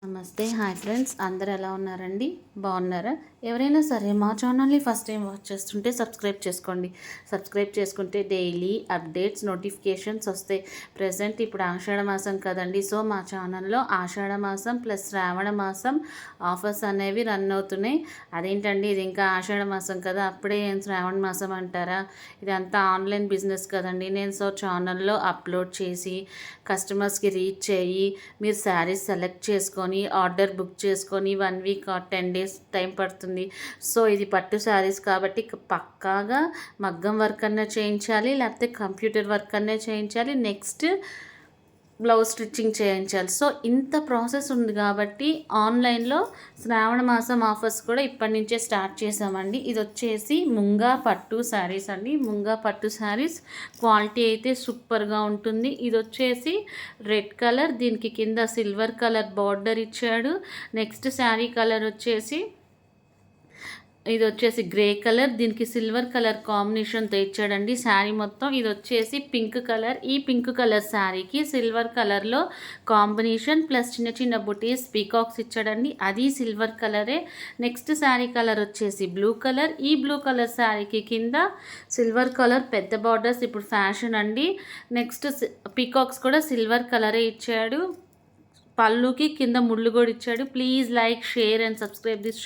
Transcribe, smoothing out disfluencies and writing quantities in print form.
నమస్తే hi friends, అందరు ఎలా ఉన్నారండి? బాగున్నారా? ఎవరైనా సరే మా ఛానల్ని ఫస్ట్ టైం వాచ్ చేస్తుంటే సబ్స్క్రైబ్ చేసుకుంటే డైలీ అప్డేట్స్ నోటిఫికేషన్స్ వస్తాయి. ప్రజెంట్ ఇప్పుడు ఆషాఢ మాసం కదండి, సో మా ఛానల్లో ఆషాఢ మాసం ప్లస్ శ్రావణ మాసం ఆఫర్స్ అనేవి రన్ అవుతున్నాయి. అదేంటండి, ఇది ఇంకా ఆషాఢ మాసం కదా, అప్పుడే ఏం శ్రావణ మాసం అంటారా? ఇదంతా ఆన్లైన్ బిజినెస్ కదండి. నేను ఛానల్లో అప్లోడ్ చేసి కస్టమర్స్కి రీచ్ అయ్యి మీరు శారీస్ సెలెక్ట్ చేసుకొని ఆర్డర్ బుక్ చేసుకొని 1 వీక్ ఆర్ 10 డేస్ టైం పడుతుంది. సో ఇది పట్టు శారీస్ కాబట్టి పక్కాగా మగ్గం వర్క్ అన్నా చేయించాలి, లేకపోతే కంప్యూటర్ వర్క్ అన్నా చేయించాలి, నెక్స్ట్ బ్లౌజ్ స్టిచ్చింగ్ చేయించాలి. సో ఇంత ప్రాసెస్ ఉంది కాబట్టి ఆన్లైన్లో శ్రావణ మాసం ఆఫర్స్ కూడా ఇప్పటి నుంచే స్టార్ట్ చేసామండి. ఇది వచ్చేసి ముంగా పట్టు శారీస్ అండి. ముంగా పట్టు శారీస్ క్వాలిటీ అయితే సూపర్గా ఉంటుంది. ఇది వచ్చేసి రెడ్ కలర్, దీనికి కింద సిల్వర్ కలర్ బార్డర్ ఇచ్చాడు. నెక్స్ట్ శారీ కలర్ వచ్చేసి ఇది వచ్చేసి గ్రే కలర్, దీనికి సిల్వర్ కలర్ కాంబినేషన్తో ఇచ్చాడండి శారీ మొత్తం. ఇది వచ్చేసి పింక్ కలర్. ఈ పింక్ కలర్ శారీకి సిల్వర్ కలర్లో కాంబినేషన్ ప్లస్ చిన్న చిన్న బుటీస్ పీకాక్స్ ఇచ్చాడండి, అది సిల్వర్ కలరే. నెక్స్ట్ శారీ కలర్ వచ్చేసి బ్లూ కలర్. ఈ బ్లూ కలర్ శారీకి కింద సిల్వర్ కలర్ పెద్ద బార్డర్స్ ఇప్పుడు ఫ్యాషన్ అండి. నెక్స్ట్ పీకాక్స్ కూడా సిల్వర్ కలరే ఇచ్చాడు. పళ్ళుకి కింద ముళ్ళు కూడా ఇచ్చాడు. Please like, share and subscribe this